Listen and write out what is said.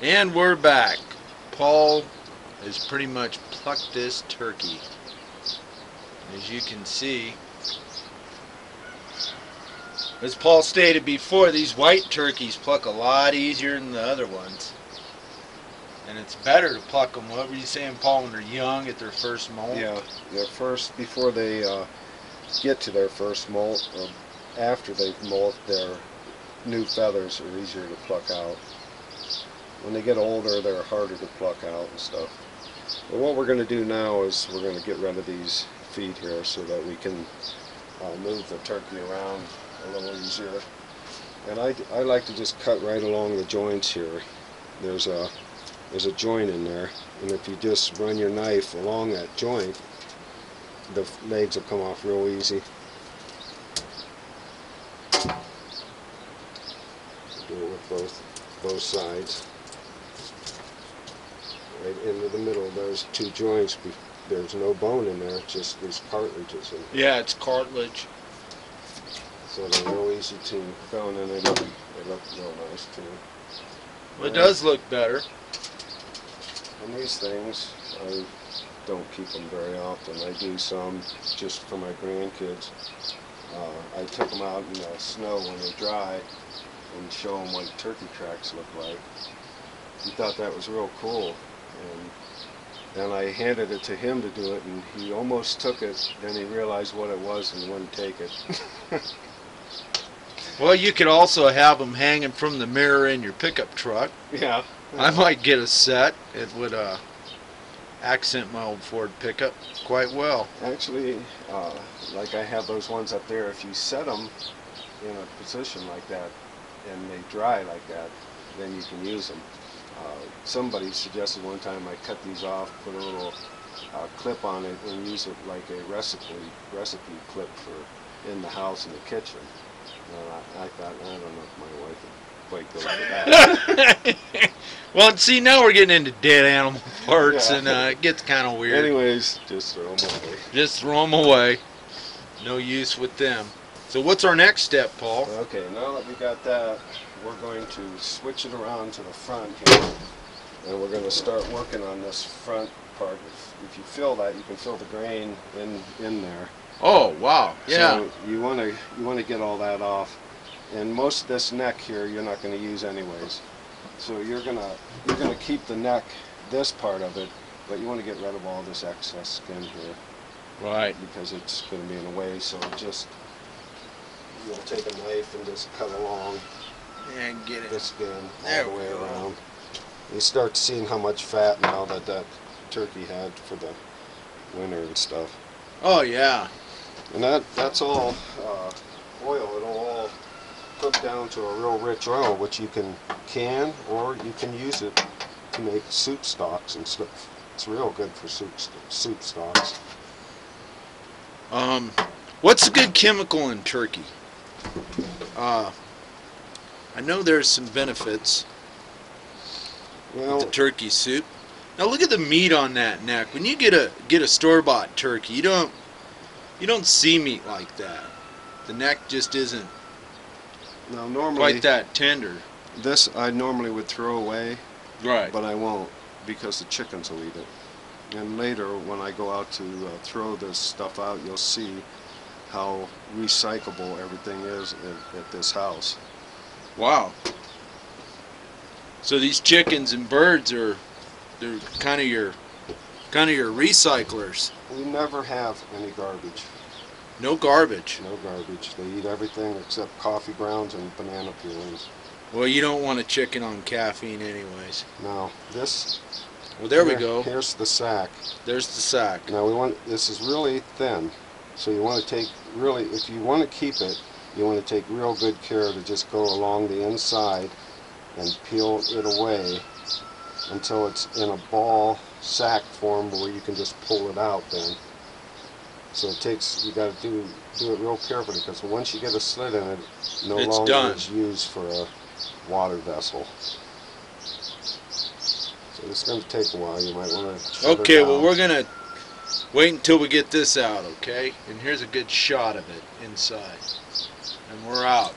And we're back. Paul has pretty much plucked this turkey. As you can see, as Paul stated before, these white turkeys pluck a lot easier than the other ones. And it's better to pluck them, what were you saying, Paul, when they're young at their first molt? Yeah, their first, before they get to their first molt, or after they've molt, their new feathers are easier to pluck out. When they get older, they're harder to pluck out and stuff. But what we're going to do now is we're going to get rid of these feet here so that we can move the turkey around a little easier. And I like to just cut right along the joints here. There's a joint in there, and if you just run your knife along that joint, the legs will come off real easy. Do it with both sides. Right into the middle, there's two joints. There's no bone in there, it's just these cartilages in there. Yeah, it's cartilage. So they're real easy to fill, and then they look real nice too. Well, it does look better. And these things, I don't keep them very often. I do some just for my grandkids. I took them out in the snow when they're dry and show them what turkey tracks look like. He thought that was real cool. And then I handed it to him to do it, and he almost took it. Then he realized what it was and wouldn't take it. Well, you could also have them hanging from the mirror in your pickup truck. Yeah. I might get a set. It would accent my old Ford pickup quite well. Actually, like I have those ones up there, if you set them in a position like that and they dry like that, then you can use them. Somebody suggested one time I cut these off, put a little clip on it, and use it like a recipe clip for in the house in the kitchen. And I thought, I don't know if my wife would quite go for that. Well, see, now we're getting into dead animal parts, Yeah. and it gets kind of weird. Anyways, just throw them away. Just throw them away. No use with them. So what's our next step, Paul? Okay, now that we got that, we're going to switch it around to the front here, and we're going to start working on this front part. If you feel that, you can feel the grain in there. Oh, wow. Yeah. So you want to get all that off, and most of this neck here you're not going to use anyways. So you're gonna keep the neck, this part of it, but you want to get rid of all this excess skin here. Right. Because it's going to be in the way. So you'll take a knife and just cut along. And get it. The skin There all the we way go. around. You start seeing how much fat now that turkey had for the winter and stuff. Oh, yeah. And that's all oil. It'll all cook down to a real rich oil, which you can or you can use it to make soup stocks and stuff. It's real good for soup stocks. What's a good chemical in turkey? I know there's some benefits Well, with the turkey soup. Now look at the meat on that neck. When you get a store-bought turkey, you don't see meat like that. The neck just isn't now normally quite that tender. this I normally would throw away, Right. but I won't because the chickens will eat it. And later when I go out to throw this stuff out, you'll see how recyclable everything is at this house. Wow. So these chickens and birds they're kind of your recyclers. We never have any garbage. No garbage. No garbage. They eat everything except coffee grounds and banana peelings. Well, you don't want a chicken on caffeine anyways. Now this. Well, there we go. Here's the sack. There's the sack. Now this is really thin, so you want to take if you want to keep it, you want to take real good care to just go along the inside and peel it away until it's in a ball sack form where you can just pull it out then. So you got to do it real carefully because once you get a slit in it, no It's longer done. is used for a water vessel. So it's going to take a while. You might want to shut Okay, it well down. we're gonna wait until we get this out, okay? And here's a good shot of it inside. And we're out.